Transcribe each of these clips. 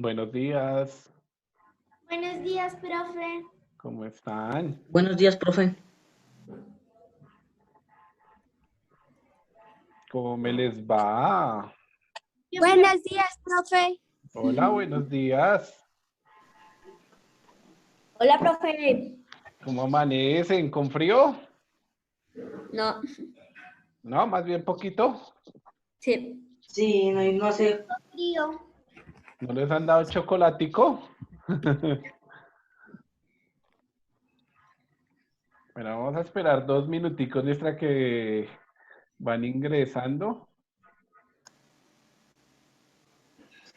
Buenos días, Buenos días, profe. ¿cómo están? Buenos días, profe. ¿Cómo me les va? Buenos días, profe. Hola, buenos días. Hola, profe. ¿Cómo amanecen? ¿Con frío? No, No, más bien poquito. sí. Sí, no hace. Frío. ¿No les han dado chocolatico? Bueno, vamos a esperar 2 minuticos mientras que van ingresando.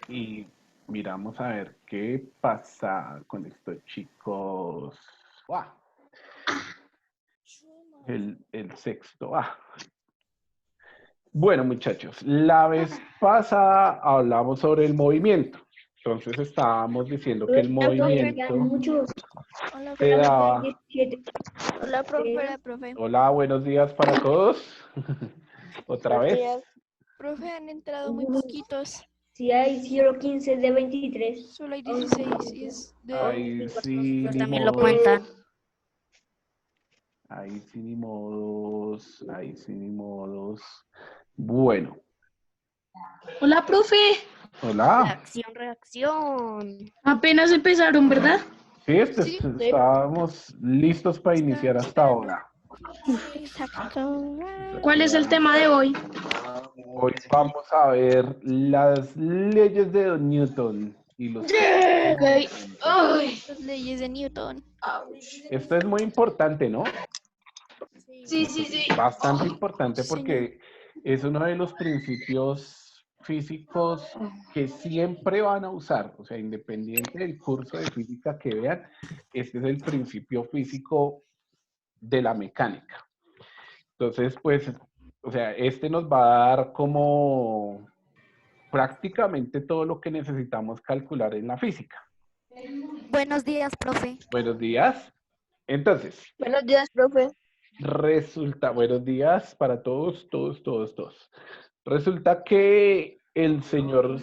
Y miramos a ver qué pasa con estos chicos. ¡Guau! El sexto. Bueno, muchachos, la vez pasada hablamos sobre el movimiento. Entonces estábamos diciendo que el movimiento Hola, se profe. daba. Hola, profe. Hola, profe. Hola, buenos días para todos. Otra Buenos vez. días. Profe, han entrado muy poquitos. Si hay 0,15 de 23. Solo hay 16 y es de... Ahí sí, ni También lo modos. cuentan. Ahí sí, ni modos. Ahí sí, ni modos. Bueno, Hola, profe. hola. Reacción. Apenas empezaron, ¿verdad? Sí, estábamos listos para iniciar hasta ahora. Exacto. ¿Cuál es el tema de hoy? Hoy vamos a ver las leyes de Newton y los... Ay, Las leyes de Newton. Esto es muy importante, ¿no? sí. Bastante importante Señor. porque es uno de los principios físicos que siempre van a usar. O sea, independiente del curso de física que vean, este es el principio físico de la mecánica. Entonces, pues, o sea, este nos va a dar como prácticamente todo lo que necesitamos calcular en la física. Buenos días, profe. Buenos días. Entonces, Buenos días, profe. buenos días para todos. Resulta que el señor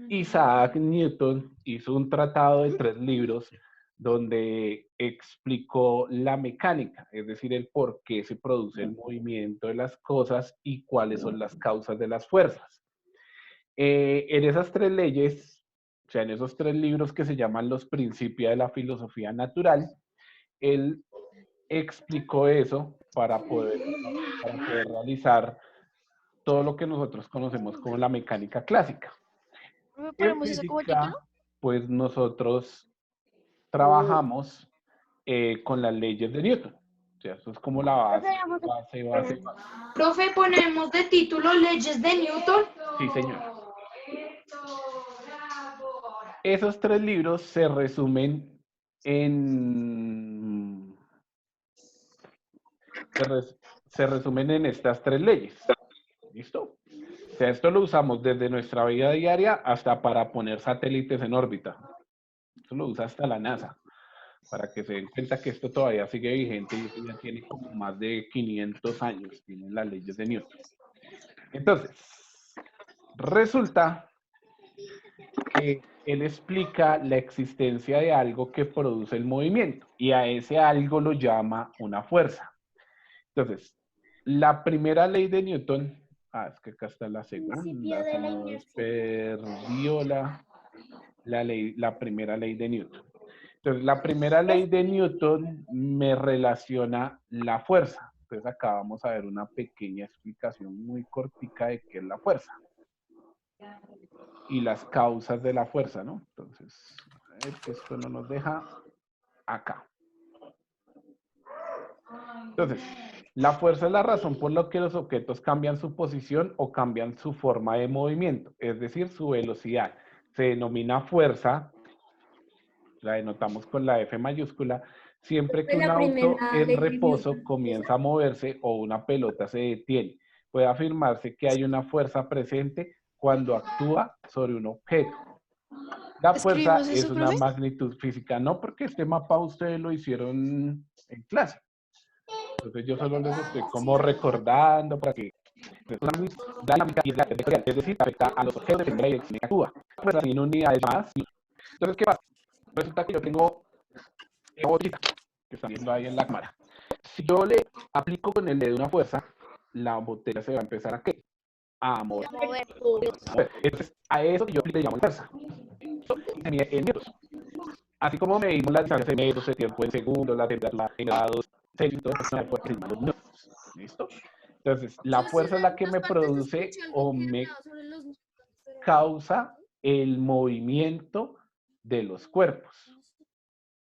Isaac Newton hizo un tratado de 3 libros donde explicó la mecánica, es decir, el por qué se produce el movimiento de las cosas y cuáles son las causas de las fuerzas. En esas 3 leyes, o sea, en esos 3 libros que se llaman los Principia de la Filosofía Natural, él explicó eso para poder realizar todo lo que nosotros conocemos como la mecánica clásica. ¿Profe, En ponemos eso como título? física, pues nosotros trabajamos con las leyes de Newton. O sea, eso es como la base. Profe, ponemos de título Leyes de Newton. Sí, señor. Esos 3 libros se resumen en... Se resumen en estas 3 leyes. ¿Listo? O sea, esto lo usamos desde nuestra vida diaria hasta para poner satélites en órbita. Esto lo usa hasta la NASA, para que se den cuenta que esto todavía sigue vigente y esto ya tiene como más de 500 años, tienen las leyes de Newton. Entonces, resulta que él explica la existencia de algo que produce el movimiento y a ese algo lo llama una fuerza. Entonces, la primera ley de Newton, es que acá está la segunda, se nos perdió la primera ley de Newton. Entonces, la primera ley de Newton me relaciona la fuerza. Entonces, acá vamos a ver una pequeña explicación muy cortica de qué es la fuerza y las causas de la fuerza, ¿no? Entonces, a ver que esto no nos deja acá. Entonces, la fuerza es la razón por la que los objetos cambian su posición o cambian su forma de movimiento, es decir, su velocidad. Se denomina fuerza, la denotamos con la F mayúscula, siempre que un auto en reposo comienza a moverse o una pelota se detiene. Puede afirmarse que hay una fuerza presente cuando actúa sobre un objeto. La fuerza ¿Escribimos es eso, una profe? magnitud física, no porque este mapa ustedes lo hicieron en clase. Entonces yo solo les estoy como recordando para que es decir, afecta a los objetos en la dirección que actúa. La fuerza tiene unidades más Entonces, ¿qué pasa? Resulta que yo tengo una botellita que están viendo ahí en la cámara. Si yo le aplico con el dedo una fuerza, la botella se va a empezar a ¿qué? A mover. Mover. Entonces, a eso yo le llamo fuerza. Eso se mide en metros. Así como medimos la distancia en metros, el tiempo en segundos, la temperatura en grados, Celsius, todo eso, pues, se llama los newtons. ¿Listo? Entonces, la fuerza es la que me produce o me causa el movimiento de los cuerpos.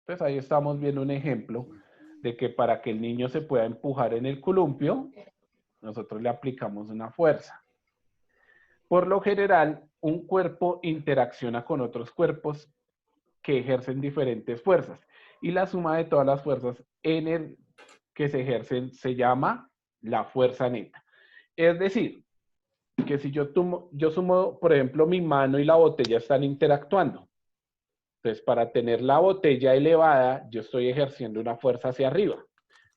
Entonces, ahí estamos viendo un ejemplo de que para que el niño se pueda empujar en el columpio, nosotros le aplicamos una fuerza. Por lo general, un cuerpo interacciona con otros cuerpos que ejercen diferentes fuerzas. Y la suma de todas las fuerzas que se ejercen se llama la fuerza neta. Es decir, que si yo sumo, por ejemplo, mi mano y la botella están interactuando. Entonces, para tener la botella elevada, yo estoy ejerciendo una fuerza hacia arriba.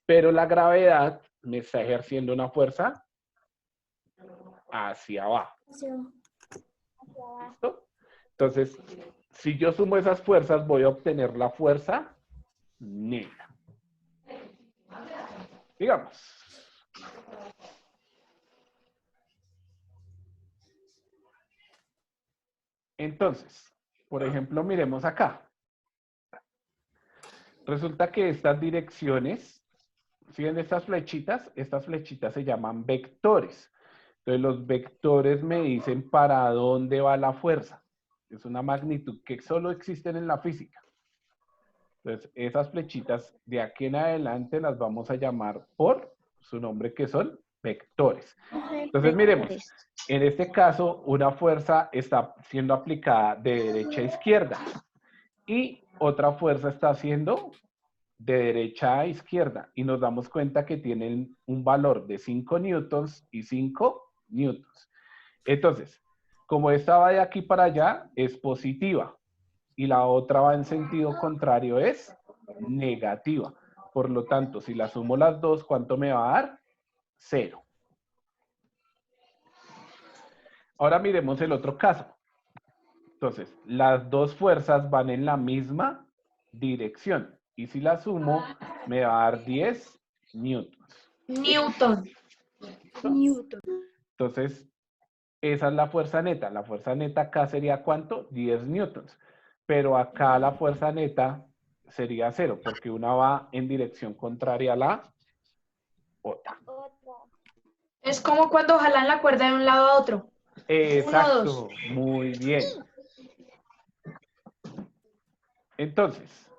Pero la gravedad me está ejerciendo una fuerza hacia abajo. ¿Listo? Entonces, si yo sumo esas fuerzas, voy a obtener la fuerza neta. Digamos. Entonces, por ejemplo, miremos acá. Resulta que estas direcciones, ¿sí ven estas flechitas? Estas flechitas se llaman vectores. Entonces, los vectores me dicen para dónde va la fuerza. Es una magnitud que solo existen en la física. Entonces, esas flechitas de aquí en adelante las vamos a llamar por su nombre, que son vectores. Entonces, miremos. En este caso, una fuerza está siendo aplicada de derecha a izquierda y otra fuerza está siendo de derecha a izquierda. Y nos damos cuenta que tienen un valor de 5 newtons y 5 newtons. Entonces, como esta va de aquí para allá, es positiva. Y la otra va en sentido contrario, es negativa. Por lo tanto, si la sumo las dos, ¿cuánto me va a dar? 0. Ahora miremos el otro caso. Entonces, las dos fuerzas van en la misma dirección. Y si la sumo, me va a dar 10 newtons. Newton. Entonces, esa es la fuerza neta. La fuerza neta acá sería ¿cuánto? 10 newtons. Pero acá la fuerza neta sería 0, porque una va en dirección contraria a la otra. Es como cuando jalan la cuerda de un lado a otro. Exacto, muy bien. Entonces,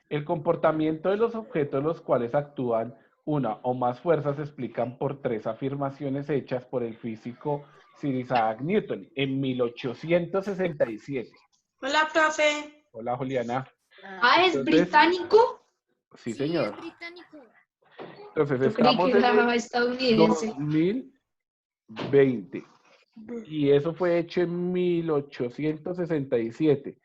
el comportamiento de los objetos los cuales actúan una o más fuerzas se explican por 3 afirmaciones hechas por el físico Sir Isaac Newton en 1867. Hola, profe. Hola, Juliana. Ah, ¿es Entonces, británico? Sí, señor. Británico. Entonces, Yo creí estamos que en era el estadounidense. 2020. Y eso fue hecho en 1867.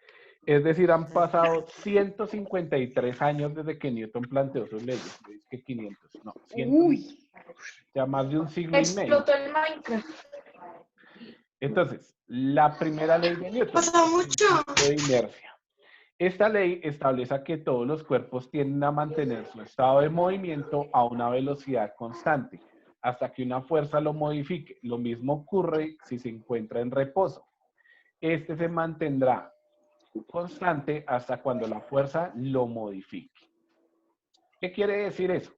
Es decir, han pasado 153 años desde que Newton planteó sus leyes. Es que 500, no, 100. Ya más de un siglo y medio. Explotó el Minecraft. Entonces, la primera ley de Newton. Pasó mucho. De inercia. Esta ley establece que todos los cuerpos tienden a mantener su estado de movimiento a una velocidad constante, hasta que una fuerza lo modifique. Lo mismo ocurre si se encuentra en reposo. Este se mantendrá constante hasta cuando la fuerza lo modifique. ¿Qué quiere decir eso?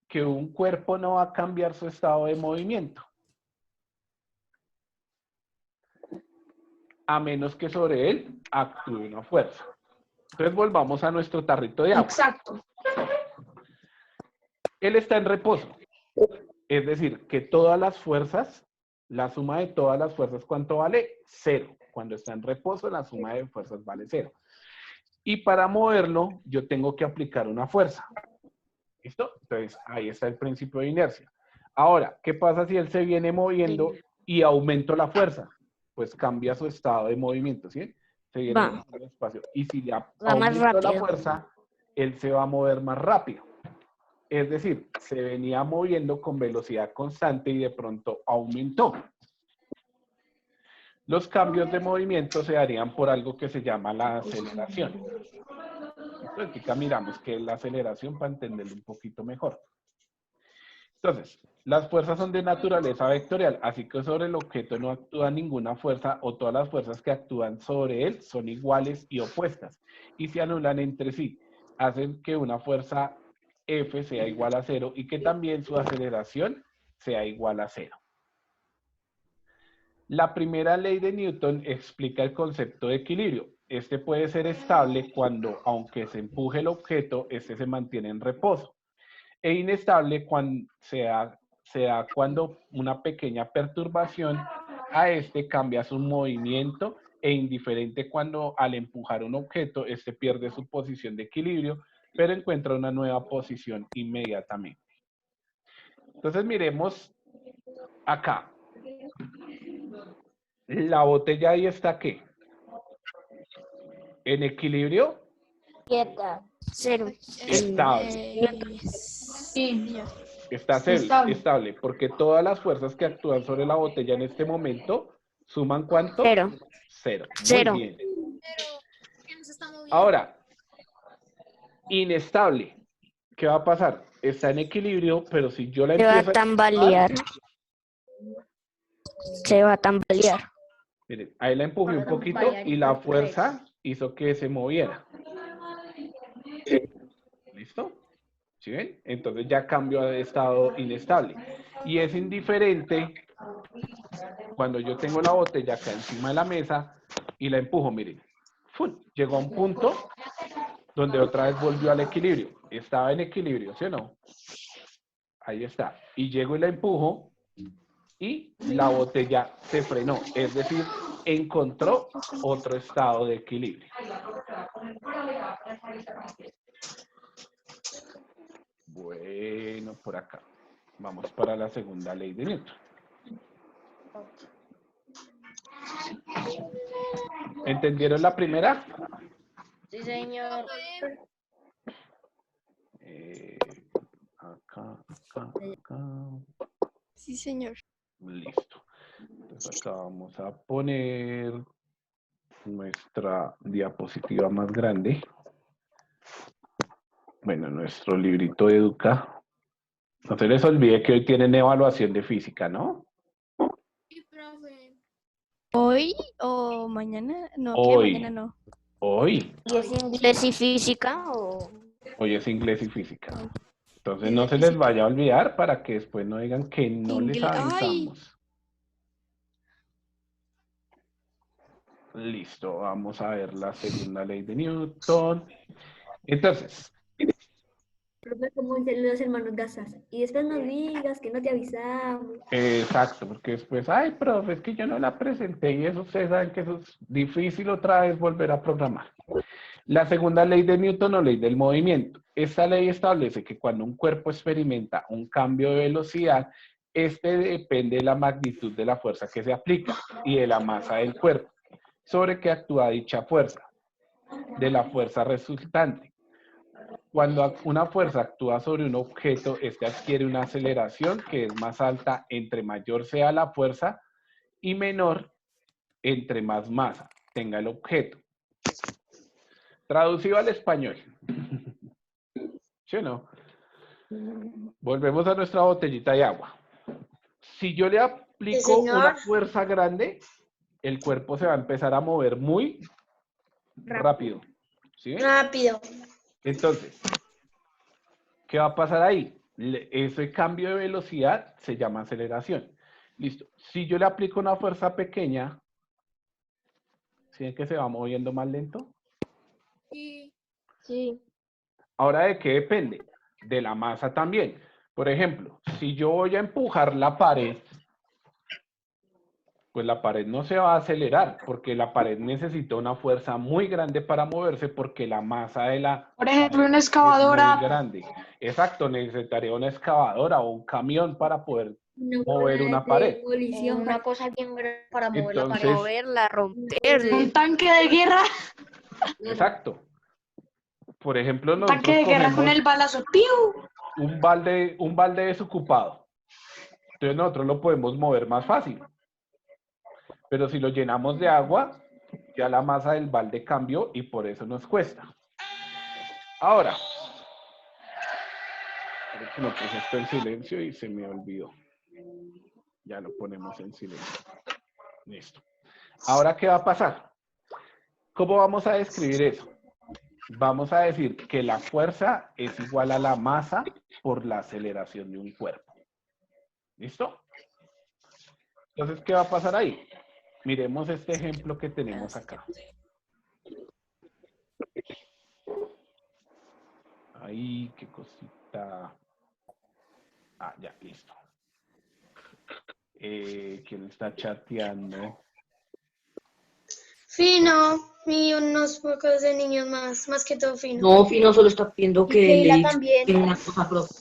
Que un cuerpo no va a cambiar su estado de movimiento, a menos que sobre él actúe una fuerza. Entonces volvamos a nuestro tarrito de agua. Exacto. Él está en reposo. Es decir, que todas las fuerzas, la suma de todas las fuerzas, ¿cuánto vale? 0. Cuando está en reposo, la suma de fuerzas vale 0. Y para moverlo, yo tengo que aplicar una fuerza. ¿Listo? Entonces, ahí está el principio de inercia. Ahora, ¿qué pasa si él se viene moviendo y aumento la fuerza? Pues cambia su estado de movimiento, ¿sí? Se viene Va. al espacio. Y si le más aumento la rápido. fuerza, él se va a mover más rápido. Es decir, se venía moviendo con velocidad constante y de pronto aumentó. Los cambios de movimiento se darían por algo que se llama la aceleración. Entonces, acá miramos que es la aceleración para entenderlo un poquito mejor. Entonces, las fuerzas son de naturaleza vectorial, así que sobre el objeto no actúa ninguna fuerza o todas las fuerzas que actúan sobre él son iguales y opuestas y se anulan entre sí. Hacen que una fuerza F sea igual a 0 y que también su aceleración sea igual a 0. La primera ley de Newton explica el concepto de equilibrio. Este puede ser estable cuando, aunque se empuje el objeto, este se mantiene en reposo. E inestable cuando se da cuando una pequeña perturbación a este cambia su movimiento e indiferente cuando al empujar un objeto, este pierde su posición de equilibrio, pero encuentra una nueva posición inmediatamente. Entonces miremos acá. La botella ahí está, ¿qué? ¿En equilibrio? Quieta. 0. Estable. Sí. Está estable, porque todas las fuerzas que actúan sobre la botella en este momento suman ¿cuánto? 0. 0. Cero. Muy bien. Ahora, inestable. ¿Qué va a pasar? Está en equilibrio, pero si yo la Se va a empiezo tambalear. Se va a tambalear. miren, ahí la empujé un poquito y la fuerza hizo que se moviera. ¿Listo? ¿Sí ven? Entonces ya cambió de estado inestable. Y es indiferente cuando yo tengo la botella acá encima de la mesa y la empujo, miren. ¡Fum! Llegó a un punto donde otra vez volvió al equilibrio. Estaba en equilibrio, ¿sí o no? Ahí está. Y llego y la empujo y la botella se frenó. Es decir, encontró otro estado de equilibrio. Bueno, por acá. Vamos para la segunda ley de Newton. ¿Entendieron la primera? Sí, señor. Acá. Sí, señor. Listo. Entonces acá vamos a poner nuestra diapositiva más grande. Bueno, nuestro librito de Educa. No se les olvide que hoy tienen evaluación de física, ¿no? Sí, profe. ¿Hoy o mañana? No, Hoy. ¿qué? Mañana no. Hoy. ¿Y es inglés y física o...? Hoy es inglés y física. Entonces ¿Y no de se les física? vaya a olvidar para que después no digan que no les Ay. avisamos. Listo, vamos a ver la segunda ley de Newton. Entonces, Profe, como dicen los hermanos Gasas. Y después nos digas que no te avisamos. exacto, porque después, ay, profe, es que yo no la presenté y eso ustedes saben que eso es difícil otra vez volver a programar. La segunda ley de Newton o ley del movimiento. Esta ley establece que cuando un cuerpo experimenta un cambio de velocidad, este depende de la magnitud de la fuerza que se aplica y de la masa del cuerpo, sobre que actúa dicha fuerza, de la fuerza resultante. Cuando una fuerza actúa sobre un objeto, este adquiere una aceleración que es más alta entre mayor sea la fuerza y menor entre más masa tenga el objeto. Traducido al español. ¿Sí o no? Volvemos a nuestra botellita de agua. Si yo le aplico Sí, señor. una fuerza grande, el cuerpo se va a empezar a mover muy rápido. ¿Sí? Rápido. Entonces, ¿qué va a pasar ahí? Ese cambio de velocidad se llama aceleración. Listo. Si yo le aplico una fuerza pequeña, ¿sí ven que se va moviendo más lento? Sí. Sí. Ahora, ¿de qué depende? De la masa también. Por ejemplo, si yo voy a empujar la pared, pues la pared no se va a acelerar, porque la pared necesita una fuerza muy grande para moverse, porque la masa de la Por ejemplo, pared una es excavadora. muy grande. Exacto, necesitaría una excavadora o un camión para poder Una mover bola una de pared. demolición. Una cosa bien grande para mover la pared. Entonces, Moverla, romperla. Un tanque de guerra. exacto. Por ejemplo, Un tanque nosotros de guerra con cogemos el balazo. ¡Piu! un balde desocupado. Entonces nosotros lo podemos mover más fácil. Pero si lo llenamos de agua, ya la masa del balde cambió y por eso nos cuesta. Ahora, creo que no puse esto en silencio y se me olvidó. Ya lo ponemos en silencio. Listo. Ahora, ¿qué va a pasar? ¿Cómo vamos a describir eso? Vamos a decir que la fuerza es igual a la masa por la aceleración de un cuerpo. ¿Listo? Entonces, ¿qué va a pasar ahí? Miremos este ejemplo que tenemos acá. Ahí, qué cosita. Ah, ya, listo. ¿Quién está chateando? Fino y unos pocos de niños más que todo Fino. No, Fino solo está pidiendo Y que Keila le también. expliquen una cosa, profe.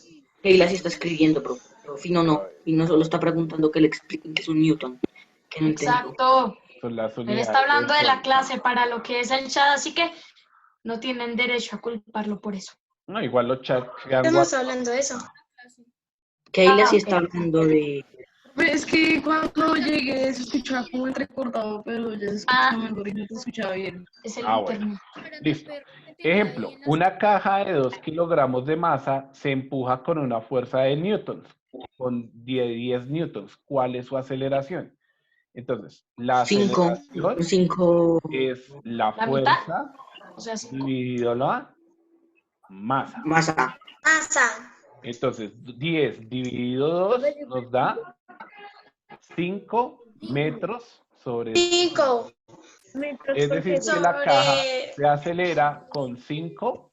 Keila sí está escribiendo, profe. Pero Fino no. Fino solo está preguntando que le expliquen qué es un Newton. Que no entendió. Exacto. Son las Él unidades está hablando de la fuerza. clase para lo que es el chat, así que no tienen derecho a culparlo por eso. No, igual los chats Estamos hablando de eso. Keila sí ok. está hablando de... Es que cuando llegué se escuchaba como entrecortado, pero ya se escuchaba mejor y no te escuchaba bien. Es el Bueno. internet. Listo. Ejemplo, una caja de 2 kilogramos de masa se empuja con una fuerza de newtons, con 10 newtons. ¿Cuál es su aceleración? Entonces, la 5. aceleración 5. es la ¿La fuerza O sea, sí. dividido la masa. Masa. Masa. Entonces, 10 dividido 2 nos da 5 metros sobre... 5. Es decir, que la caja se acelera con 5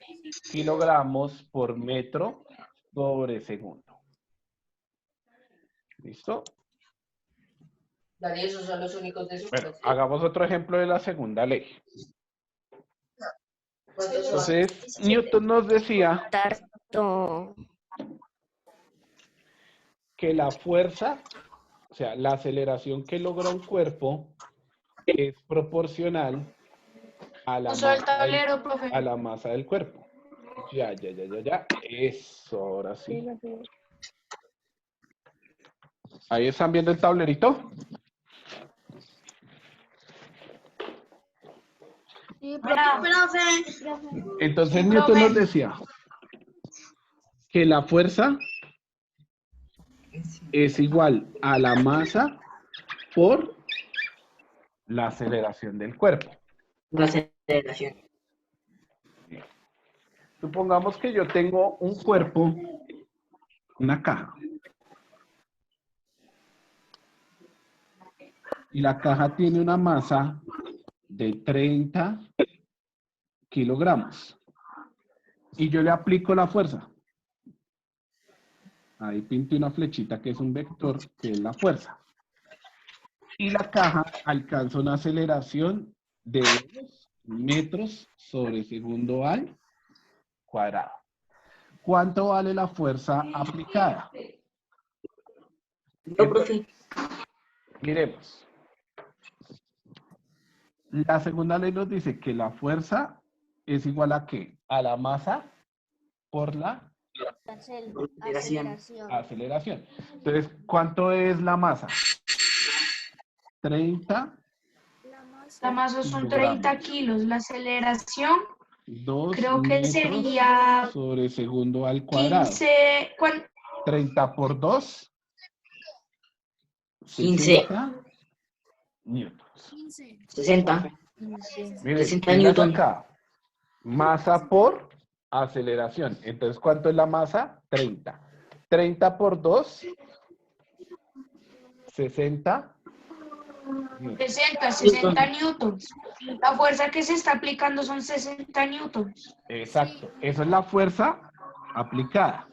kilogramos por metro sobre segundo. ¿Listo? Dani, esos son los únicos de su Bueno, hagamos otro ejemplo de la segunda ley. Entonces, Newton nos decía Tarto. que la fuerza, o sea, la aceleración que logra un cuerpo es proporcional a la, Uso el masa del, tablero, profe. a la masa del cuerpo. Ya. Eso, ahora sí. Ahí están viendo el tablerito. Profe. Entonces Sí, Newton profe. nos decía que la fuerza es igual a la masa por la aceleración del cuerpo. La aceleración. Supongamos que yo tengo un cuerpo, una caja. Y la caja tiene una masa de 30 kilogramos. Y yo le aplico la fuerza. Ahí pinté una flechita que es un vector, que es la fuerza. Y la caja alcanza una aceleración de 2 metros sobre segundo al cuadrado. ¿Cuánto vale la fuerza aplicada? No, profe. Miremos. La segunda ley nos dice que la fuerza es igual a ¿qué? A la masa por la aceleración. Entonces, ¿cuánto es la masa? 30. La masa son 30 kilos. La aceleración 2 creo que metros sería sobre segundo al cuadrado. 15. 30 por 2. 15. 60 newtons. 60. Miren, 60 miras newton. acá. Masa por aceleración. Entonces, ¿cuánto es la masa? 30. 30 por 2. 60. 60 newtons. La fuerza que se está aplicando son 60 newtons. Exacto. Eso es la fuerza aplicada.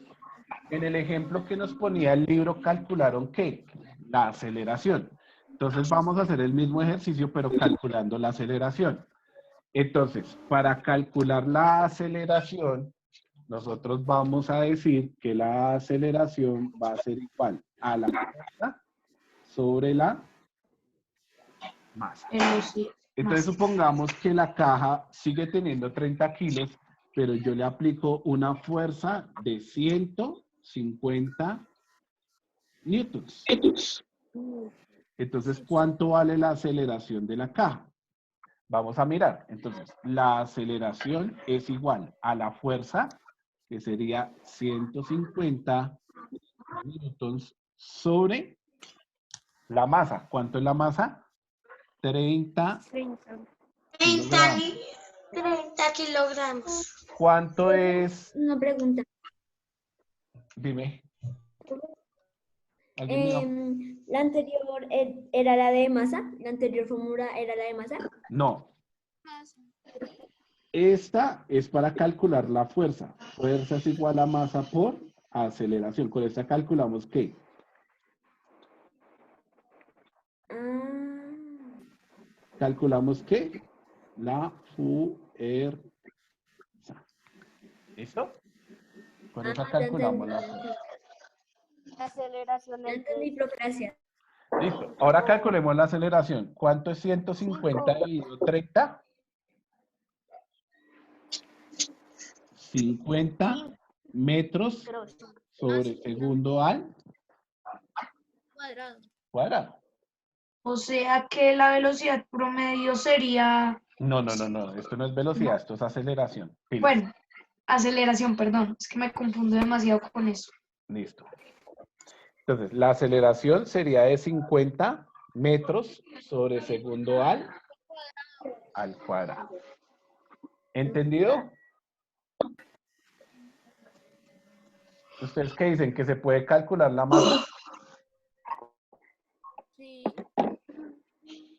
En el ejemplo que nos ponía el libro, calcularon ¿qué? La aceleración. Entonces vamos a hacer el mismo ejercicio, pero calculando la aceleración. Entonces, para calcular la aceleración, nosotros vamos a decir que la aceleración va a ser igual a la fuerza sobre la masa. Entonces supongamos que la caja sigue teniendo 30 kilos, pero yo le aplico una fuerza de 150 newtons. Entonces, ¿cuánto vale la aceleración de la caja? Vamos a mirar. Entonces, la aceleración es igual a la fuerza, que sería 150 newtons sobre la masa. ¿Cuánto es la masa? 30 kilogramos. 30 kilogramos. ¿Cuánto es? Una pregunta. Dime. ¿Alguien me va- La anterior era la de masa. La anterior fórmula era la de masa. No. Esta es para calcular la fuerza. Fuerza es igual a masa por aceleración. Con esta calculamos ¿qué? Ah, Calculamos ¿qué? La fuerza. ¿Listo? Con esa ya calculamos entendí. la fuerza. La aceleración Ya entendí, profe, gracias. Listo. Ahora calculemos la aceleración. ¿Cuánto es 150 dividido 30? 50 metros sobre segundo al cuadrado. O sea que la velocidad promedio sería, No. Esto no es velocidad, esto es aceleración. Pilas. bueno, aceleración, perdón. Es que me confundo demasiado con eso. Listo. Entonces, la aceleración sería de 50 metros sobre segundo al cuadrado. ¿Entendido? ¿Ustedes qué dicen? ¿Que se puede calcular la masa?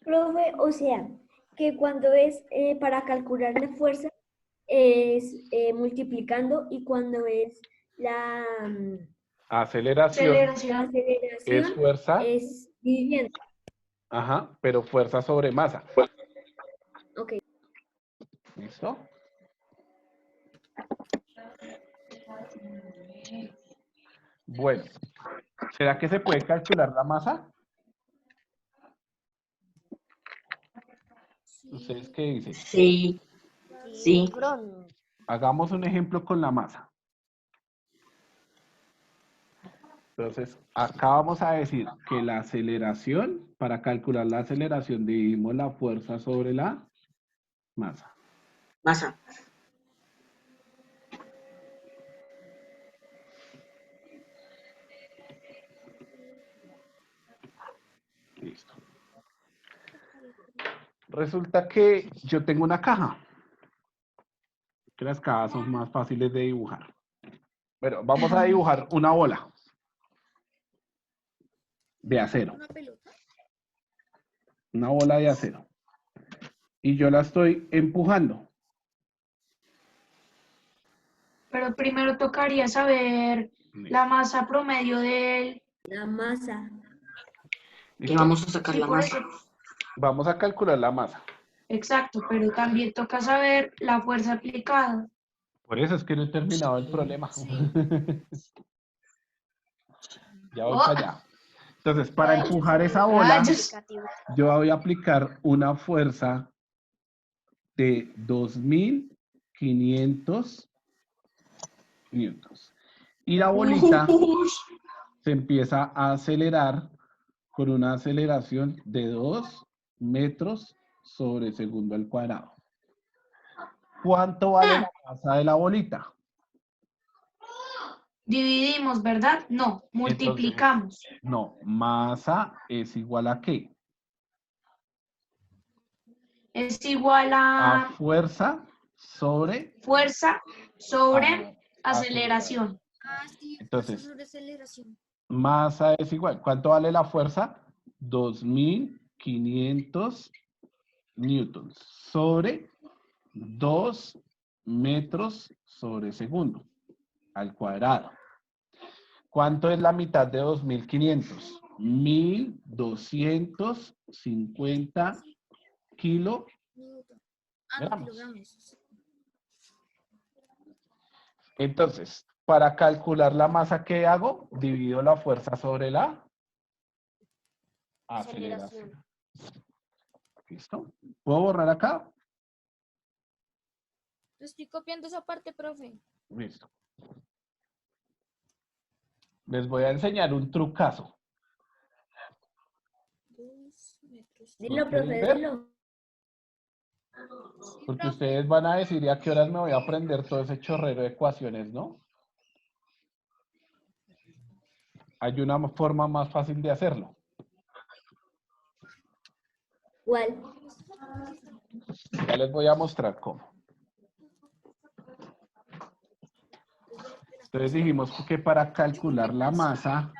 Profe, o sea, que cuando es para calcular la fuerza es multiplicando y cuando es la, Aceleración la Aceleración. es aceleración fuerza, es dividiendo. ajá, pero fuerza sobre masa. Ok. ¿Listo? Bueno, ¿será que se puede calcular la masa? ¿Ustedes qué dicen? Sí, sí. Hagamos un ejemplo con la masa. Entonces, acá vamos a decir que la aceleración, para calcular la aceleración, dividimos la fuerza sobre la masa. Masa. Listo. Resulta que yo tengo una caja. Que las cajas son más fáciles de dibujar. Bueno, vamos a dibujar una bola de acero. Una bola de acero. Y yo la estoy empujando. Pero primero tocaría saber la masa promedio del... La masa. Que ¿Listo? vamos a sacar Sí, la por masa. eso. Vamos a calcular la masa. Exacto, pero también toca saber la fuerza aplicada. Por eso es que no he terminado el problema. Ya voy Oh. para allá. Entonces, para empujar esa bola, Rayos. yo voy a aplicar una fuerza de 2500 newtons. Y la bolita se empieza a acelerar con una aceleración de 2 metros sobre segundo al cuadrado. ¿Cuánto vale la masa de la bolita? Dividimos, ¿verdad? No, multiplicamos. No, masa es igual a ¿qué? Es igual A a fuerza sobre fuerza sobre a- aceleración. Entonces, masa es igual. ¿Cuánto vale la fuerza? 2500 newtons sobre 2 metros sobre segundo al cuadrado. ¿Cuánto es la mitad de 2500? 1250 kilogramos. Entonces, para calcular la masa que hago, divido la fuerza sobre la aceleración. ¿Listo? ¿Puedo borrar acá? Estoy copiando esa parte, profe. Listo. Les voy a enseñar un trucazo. Dilo, ¿Quieren profe, ver? dilo. Porque ustedes van a decir, ¿y a qué horas me voy a aprender todo ese chorrero de ecuaciones, no? Hay una forma más fácil de hacerlo. ¿Cuál? Ya les voy a mostrar cómo. Entonces dijimos que para calcular la masa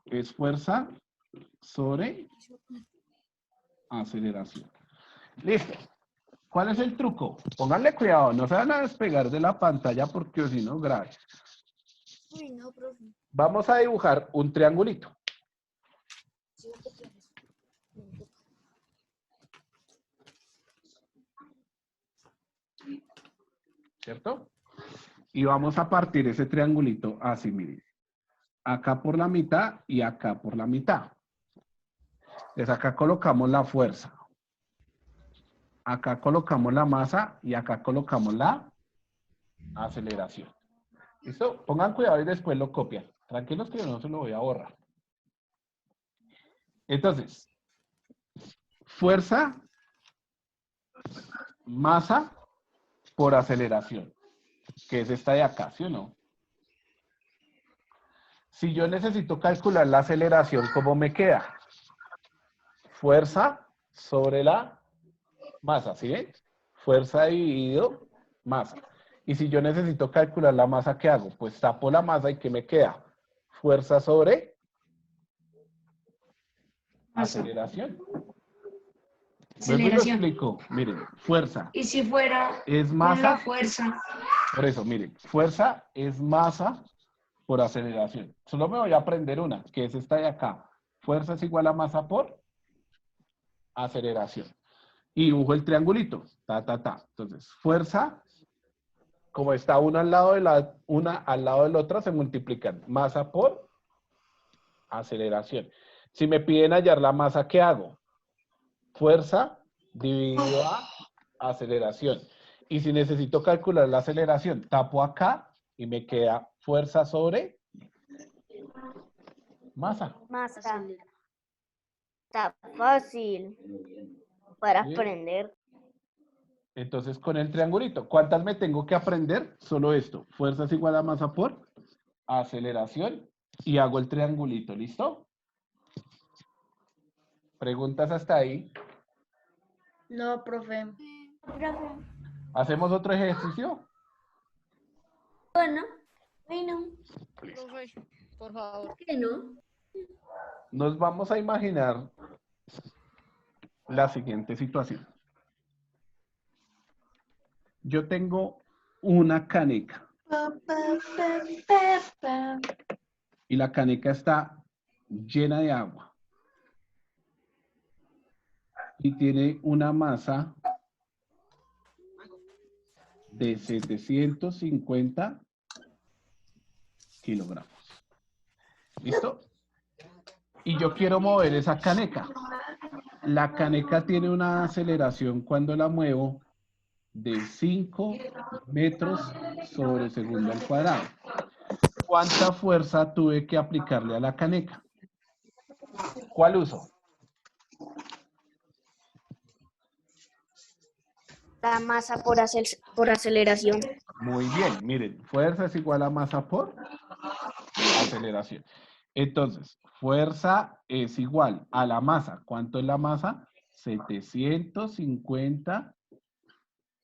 es fuerza sobre aceleración. Listo. ¿Cuál es el truco? Pónganle cuidado, no se van a despegar de la pantalla porque si no, grave. Uy, no, profe. Vamos a dibujar un triangulito. ¿Cierto? Y vamos a partir ese triangulito así, miren. Acá por la mitad y acá por la mitad. Entonces acá colocamos la fuerza. Acá colocamos la masa y acá colocamos la aceleración. ¿Listo? Pongan cuidado y después lo copian. Tranquilos que yo no se lo voy a borrar. Entonces, fuerza, masa por aceleración, que es esta de acá, ¿sí o no? Si yo necesito calcular la aceleración, ¿cómo me queda? Fuerza sobre la masa, ¿sí ven? Fuerza dividido masa. Y si yo necesito calcular la masa, ¿qué hago? Pues tapo la masa y ¿qué me queda? Fuerza sobre aceleración. Luego lo Aceleración. explico. Miren, fuerza Y si fuera es con la masa. fuerza, Por eso, miren, fuerza es masa por aceleración. Solo me voy a aprender una, que es esta de acá. Fuerza es igual a masa por aceleración. Y dibujo el triangulito. Ta, ta, ta. Entonces, fuerza, como está una al lado de una al lado de la otra, se multiplican. Masa por aceleración. Si me piden hallar la masa, ¿qué hago? Fuerza dividido a aceleración. Y si necesito calcular la aceleración, tapo acá y me queda fuerza sobre masa. Masa. Está fácil para ¿Sí? aprender. Entonces, con el triangulito, ¿cuántas me tengo que aprender? Solo esto. Fuerza es igual a masa por aceleración. Y hago el triangulito, ¿listo? ¿Preguntas hasta ahí? No, profe. Profe. ¿Hacemos otro ejercicio? Bueno, Profe, por favor. ¿por qué no? Nos vamos a imaginar la siguiente situación. Yo tengo una caneca y la caneca está llena de agua y tiene una masa de 750 kilogramos. ¿Listo? Y yo quiero mover esa caneca. La caneca tiene una aceleración cuando la muevo de 5 metros sobre segundo al cuadrado. ¿Cuánta fuerza tuve que aplicarle a la caneca? ¿Cuál uso? La masa por aceleración. Muy bien, miren, fuerza es igual a masa por aceleración. Entonces, fuerza es igual a la masa. ¿Cuánto es la masa? 750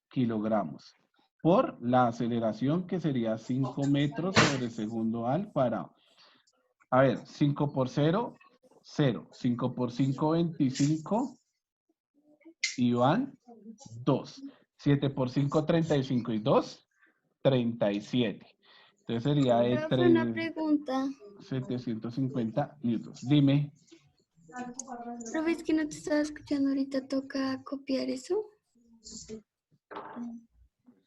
kilogramos. Por la aceleración que sería 5 metros sobre segundo al cuadrado. A ver, 5 por 0, 0. 5 por 5, 25. Y van 2. 7 por 5, 35. Y 2, 37. Entonces sería de Una pregunta. 750 newtons. Dime. Profe, es que no te estaba escuchando ahorita. ¿Toca copiar eso? Si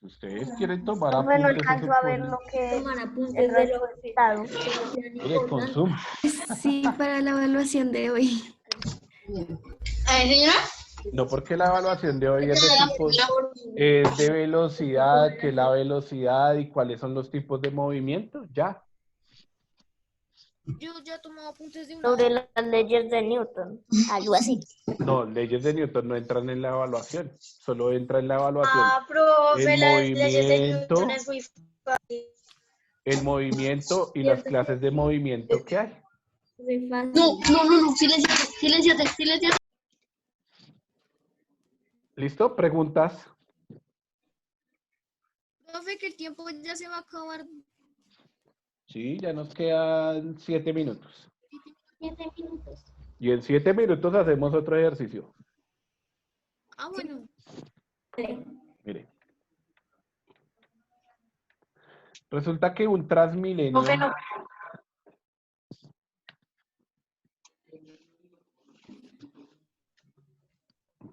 ustedes quieren tomar Profe, no apuntes, alcanzo a ver lo que es Tomar el apuntes de lo resultado. mire, con Zoom. Sí, para la evaluación de hoy. Señora. No, porque la evaluación de hoy es de tipos, es de velocidad, que la velocidad y cuáles son los tipos de movimiento, ya. Yo ya tomaba apuntes de una Sobre hora. las leyes de Newton, algo así. No, leyes de Newton no entran en la evaluación. Solo entra en la evaluación Profe, el las leyes de movimiento, Newton es muy fácil. el movimiento y las Cierto. clases de movimiento que hay. Muy fácil. No, silenciate. ¿Listo? ¿Preguntas? Profe, que el tiempo ya se va a acabar. Sí, ya nos quedan 7 minutos. 7 minutos. Y en 7 minutos hacemos otro ejercicio. Ah, bueno. Mire. Resulta que un Transmilenio... Profe, no.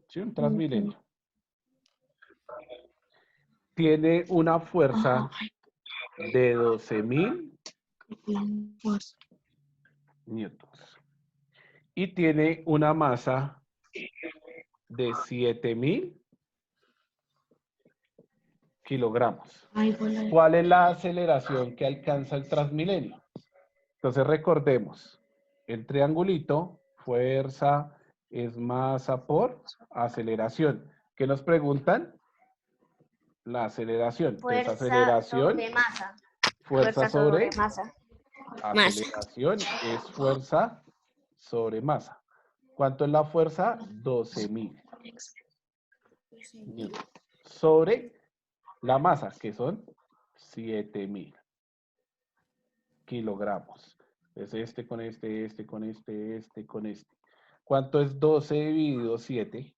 Sí, un Transmilenio. Tiene una fuerza de 12.000 newtons. Y tiene una masa de 7.000 kilogramos. ¿Cuál es la aceleración que alcanza el Transmilenio? Entonces recordemos, el triangulito, fuerza es masa por aceleración. ¿Qué nos preguntan? La aceleración. Entonces, Fuerza aceleración, sobre masa. fuerza sobre masa. aceleración es fuerza sobre masa. ¿Cuánto es la fuerza? 12.000 newton. Sobre la masa, que son 7.000 kilogramos. Es este con este, este con este, este con este. ¿Cuánto es 12 dividido 7?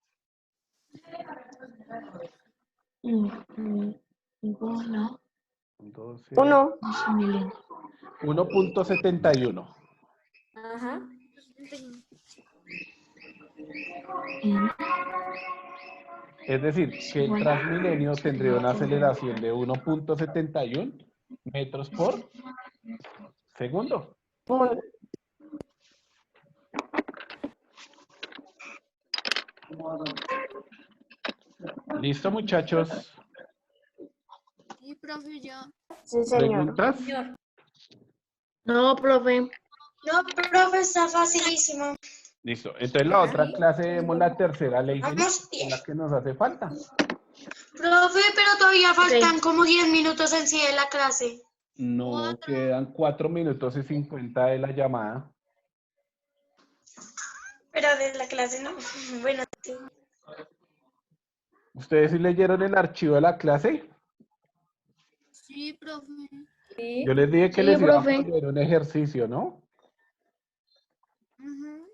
12. 1.71. Ajá. Es decir, que el Transmilenio tendría una aceleración de 1.71 metros por segundo. ¿Listo, muchachos? Sí, profe, ya. Sí, señor. ¿Preguntas? No, profe. No, profe, está facilísimo. Listo. Entonces la otra clase vemos la tercera ley de Vamos Newton, la que nos hace falta. Profe, pero todavía faltan como 10 minutos en sí de la clase. No, quedan 4 minutos y 50 de la llamada. Pero de la clase no. Bueno, sí. ¿Ustedes sí leyeron el archivo de la clase? Sí, profe. Sí. Yo les dije que Sí, les iba a profe. poner un ejercicio, ¿no? Ujú.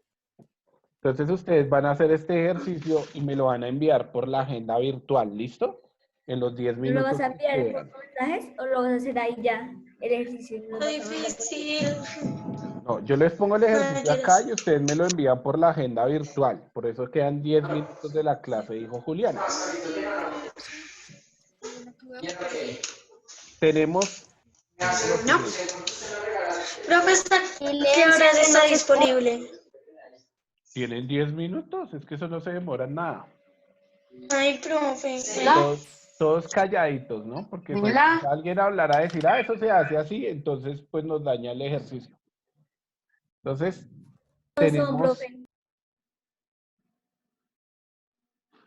Entonces ustedes van a hacer este ejercicio y me lo van a enviar por la agenda virtual, ¿listo? En los 10 ¿Tú lo minutos vas a que enviar quedan. por mensajes o lo vas a hacer ahí ya? El ejercicio. ¿Lo Está vas a mandar por- difícil. No, yo les pongo el ejercicio acá y ustedes me lo envían por la agenda virtual. Por eso quedan 10 minutos de la clase, dijo Juliana. Tenemos... ¿No? Profe, ¿hasta qué horas está disponible? Tienen 10 minutos, es que eso no se demora nada. Ay, profe. Todos calladitos, ¿no? Porque si Hola. alguien hablará a decir, ah, eso se hace así, entonces pues nos daña el ejercicio. Entonces, No son, tenemos profe.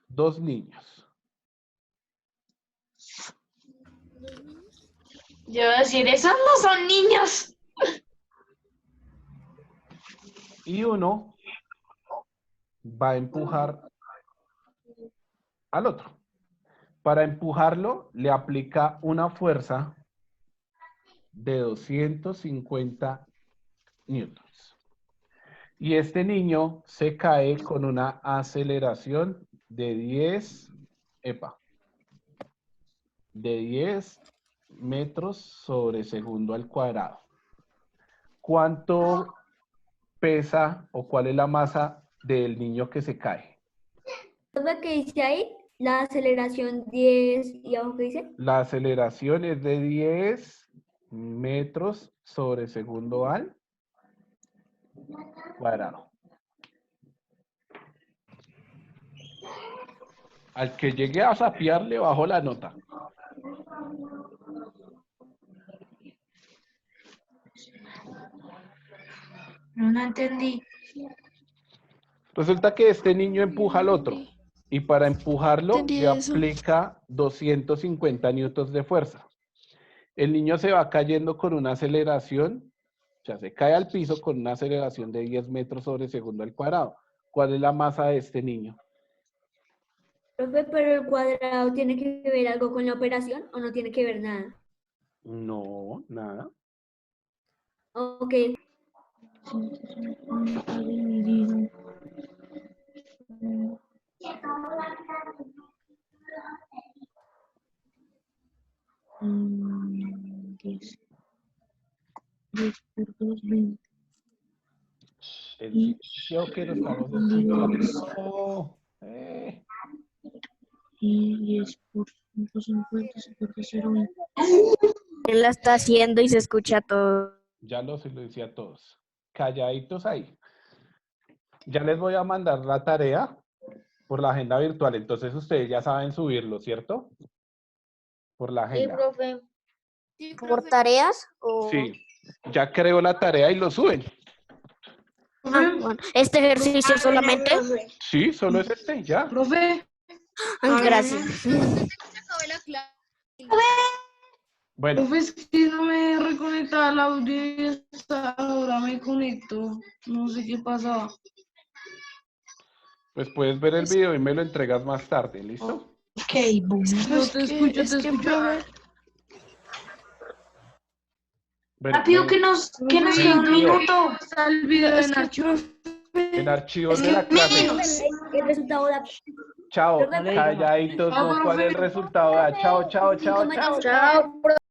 2 niños. Yo iba a decir, esos no son niños. Y uno va a empujar al otro. Para empujarlo, le aplica una fuerza de 250 newtons. Y este niño se cae con una aceleración de 10 metros sobre segundo al cuadrado. ¿Cuánto pesa o cuál es la masa del niño que se cae? ¿Qué es lo que dice ahí? La aceleración 10 y abajo qué dice. La aceleración es de 10 metros sobre segundo al cuadrado. Al que llegue a sapear le bajo la nota. No entendí. Resulta que este niño empuja al otro y para empujarlo Entendí le eso. aplica 250 newtons de fuerza. El niño se va cayendo con una aceleración, o sea, se cae al piso con una aceleración de 10 metros sobre segundo al cuadrado. ¿Cuál es la masa de este niño? Profe, pero el cuadrado tiene que ver algo con la operación o no tiene que ver nada. No, nada. Ok, 150 dividido. Mm, 10. 10 por 2, 20. El silencio que lo estamos escuchando. Y 10 por 150 se pierde 0,20. Él la está haciendo y se escucha todo. Ya se lo decía a todos. Calladitos ahí. Ya les voy a mandar la tarea por la agenda virtual. Entonces ustedes ya saben subirlo, ¿cierto? Por la Sí, agenda. profe. Sí, ¿Por profe. tareas? O... Sí. Ya creo la tarea y lo suben. Ah, bueno. ¿Este ejercicio solamente? Sí, solo es este, ya. Profe, Ay, gracias. Se acabó la clase. Bueno, profe, es que no me reconectaba el audio y hasta ahora me conecto. No sé qué pasaba. pues puedes ver el video y me lo entregas más tarde, ¿listo? Ok, boom. No te escucho, te escucho. Bueno, Rápido que nos queda un minuto. Está el video en archivos. en archivos Es de que la clase. menos. el resultado da Chao, Profe, calladitos, Chao, ¿no? ¿Cuál es el profe. resultado? Chao, chao, chao, 5 chao, metros. chao.